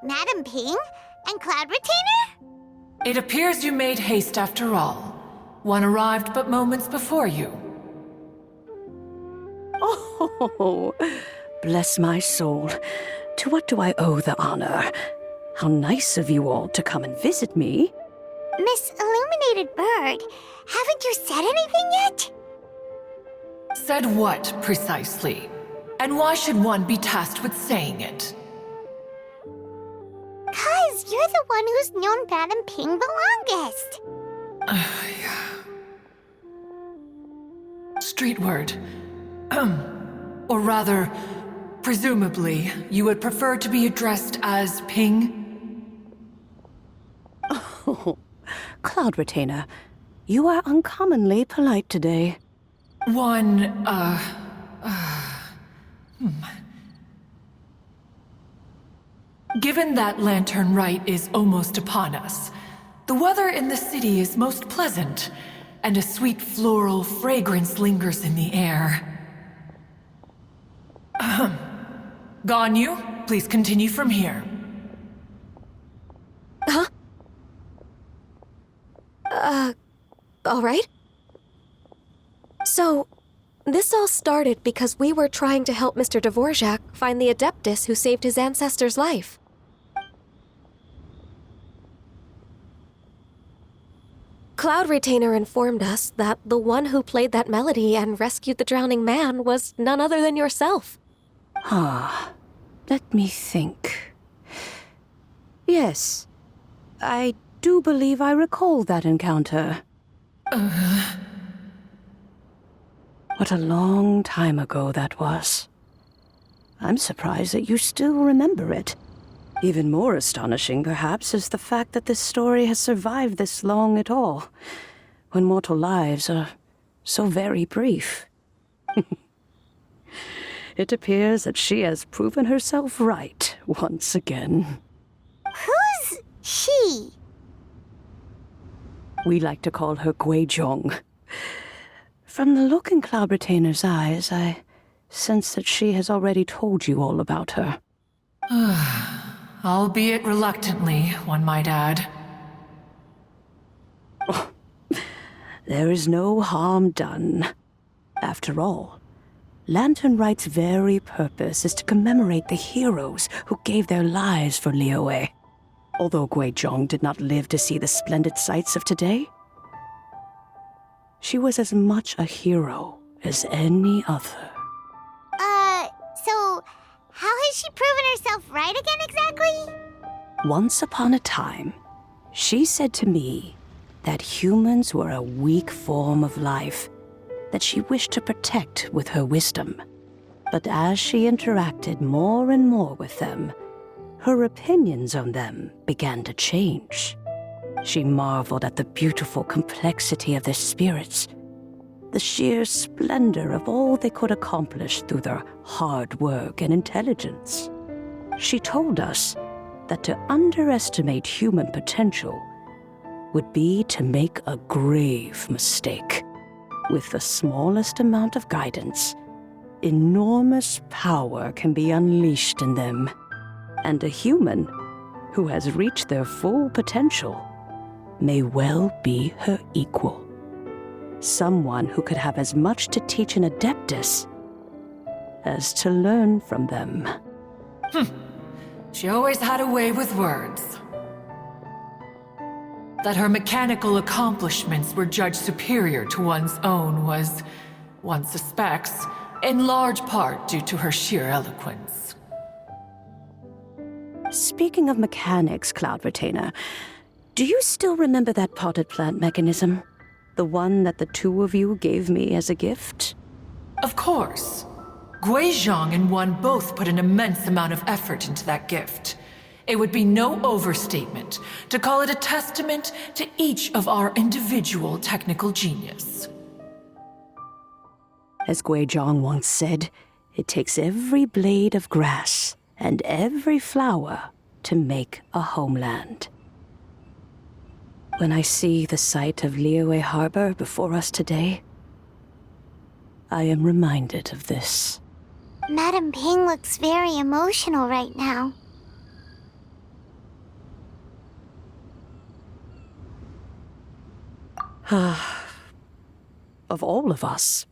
Madam Ping? And Cloud Retainer? It appears you made haste after all. One arrived but moments before you. Oh, bless my soul. To what do I owe the honor? How nice of you all to come and visit me. Miss Illuminated Bird, haven't you said anything yet? Said what, precisely? And why should one be tasked with saying it? 'Cause you're the one who's known Madam Ping the longest. Street word. Or rather, presumably, you would prefer to be addressed as Ping? Oh, Cloud Retainer, you are uncommonly polite today. Given that Lantern Rite is almost upon us, the weather in the city is most pleasant, and a sweet floral fragrance lingers in the air. Ganyu, please continue from here. Huh? All right. So, this all started because we were trying to help Mr. Dvorak find the Adeptus who saved his ancestor's life. Cloud Retainer informed us that the one who played that melody and rescued the drowning man was none other than yourself. Let me think. Yes, I do believe I recall that encounter. What a long time ago that was. I'm surprised that you still remember it. Even more astonishing, perhaps, is the fact that this story has survived this long at all, when mortal lives are so very brief. It appears that she has proven herself right once again. Who's she? We like to call her Guizhong. From the look in Cloud Retainer's eyes, I sense that she has already told you all about her. Albeit reluctantly, one might add. There is no harm done. After all, Lantern Rite's very purpose is to commemorate the heroes who gave their lives for Liyue. Although Guizhong did not live to see the splendid sights of today, she was as much a hero as any other. So how has she proven herself right again exactly? Once upon a time, she said to me that humans were a weak form of life that she wished to protect with her wisdom. But as she interacted more and more with them, her opinions on them began to change. She marveled at the beautiful complexity of their spirits, the sheer splendor of all they could accomplish through their hard work and intelligence. She told us that to underestimate human potential would be to make a grave mistake. With the smallest amount of guidance, enormous power can be unleashed in them. And a human who has reached their full potential may well be her equal. Someone who could have as much to teach an Adeptus as to learn from them. She always had a way with words. That her mechanical accomplishments were judged superior to one's own was, one suspects, in large part due to her sheer eloquence. Speaking of mechanics, Cloud Retainer, do you still remember that potted plant mechanism? The one that the two of you gave me as a gift? Of course. Guizhong and one both put an immense amount of effort into that gift. It would be no overstatement to call it a testament to each of our individual technical genius. As Guizhong once said, it takes every blade of grass and every flower to make a homeland. When I see the sight of Liyue Harbor before us today, I am reminded of this. Madam Ping looks very emotional right now. Of all of us,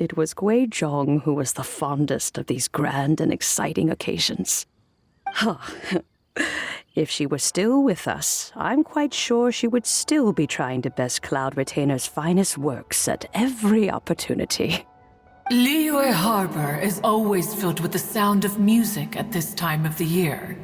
it was Gui Zhong who was the fondest of these grand and exciting occasions. If she were still with us, I'm quite sure she would still be trying to best Cloud Retainer's finest works at every opportunity. Liyue Harbor is always filled with the sound of music at this time of the year.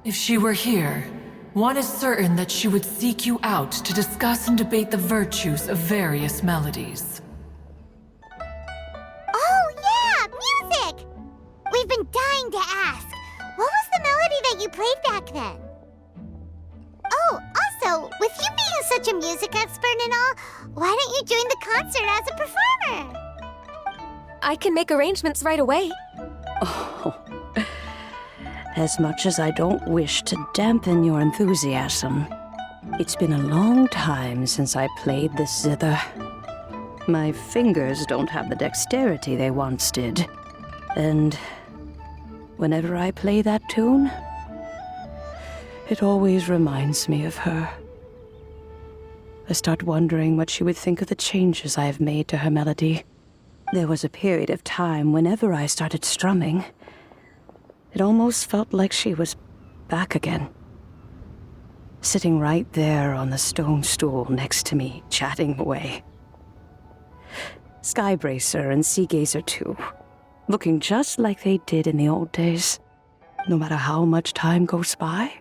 If she were here, one is certain that she would seek you out to discuss and debate the virtues of various melodies. Oh, yeah! Music! We've been dying to ask. What was the melody that you played back then? Oh, also, with you being such a music expert and all, why don't you join the concert as a performer? I can make arrangements right away. Oh, as much as I don't wish to dampen your enthusiasm, it's been a long time since I played the zither. My fingers don't have the dexterity they once did, and whenever I play that tune, it always reminds me of her. I start wondering what she would think of the changes I have made to her melody. There was a period of time whenever I started strumming, it almost felt like she was back again. Sitting right there on the stone stool next to me, chatting away. Skybracer and Seagazer too, looking just like they did in the old days. No matter how much time goes by,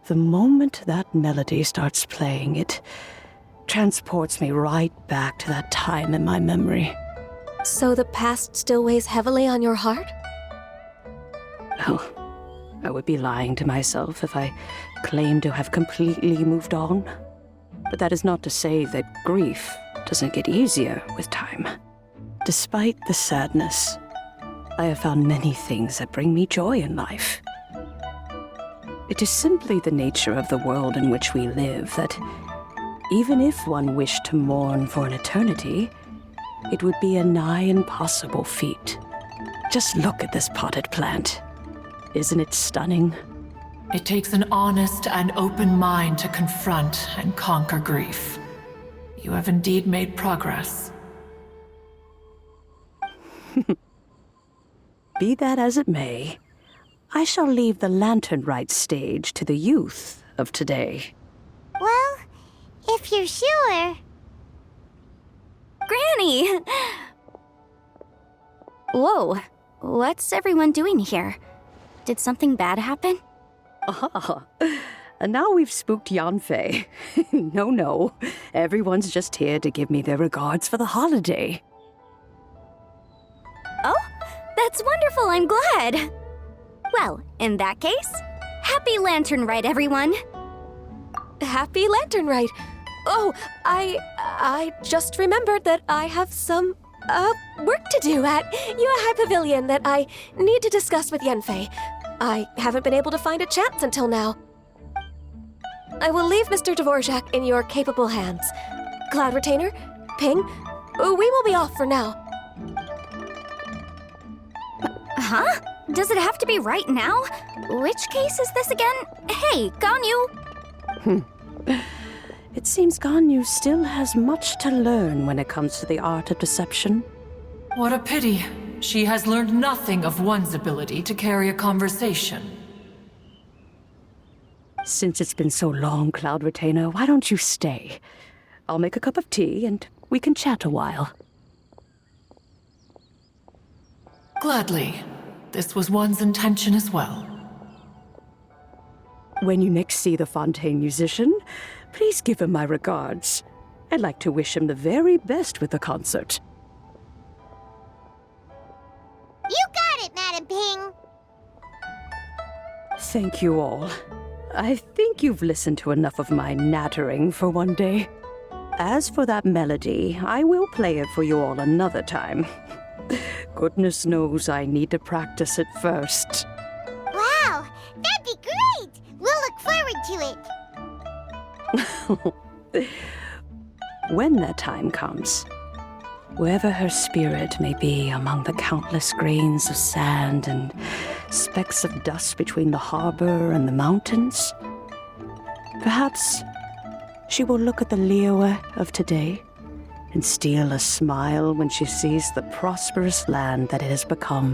the moment that melody starts playing, it transports me right back to that time in my memory. So the past still weighs heavily on your heart? Oh, I would be lying to myself if I claimed to have completely moved on. But that is not to say that grief doesn't get easier with time. Despite the sadness, I have found many things that bring me joy in life. It is simply the nature of the world in which we live that even if one wished to mourn for an eternity, it would be a nigh impossible feat. Just look at this potted plant. Isn't it stunning? It takes an honest and open mind to confront and conquer grief. You have indeed made progress. Be that as it may, I shall leave the lantern rite stage to the youth of today. Well, if you're sure. Granny! Whoa, what's everyone doing here? Did something bad happen? Ah, and now we've spooked Yanfei. No, everyone's just here to give me their regards for the holiday. Oh, that's wonderful, I'm glad. Well, in that case, happy Lantern Rite, everyone. Happy Lantern Rite. Oh, I just remembered that I have some, work to do at Yuehai Pavilion that I need to discuss with Yanfei. I haven't been able to find a chance until now. I will leave Mr. Dvorak in your capable hands. Cloud Retainer, Ping, we will be off for now. Huh? Does it have to be right now? Which case is this again? Hey, Ganyu! It seems Ganyu still has much to learn when it comes to the art of deception. What a pity. She has learned nothing of one's ability to carry a conversation. Since it's been so long, Cloud Retainer, why don't you stay? I'll make a cup of tea and we can chat a while. Gladly. This was one's intention as well. When you next see the Fontaine musician, please give him my regards. I'd like to wish him the very best with the concert. You got it, Madam Ping. Thank you all. I think you've listened to enough of my nattering for one day. As for that melody, I will play it for you all another time. Goodness knows I need to practice it first. Wow, that'd be great. We'll look forward to it. When that time comes, wherever her spirit may be among the countless grains of sand and specks of dust between the harbor and the mountains, perhaps she will look at the Liyue of today and steal a smile when she sees the prosperous land that it has become.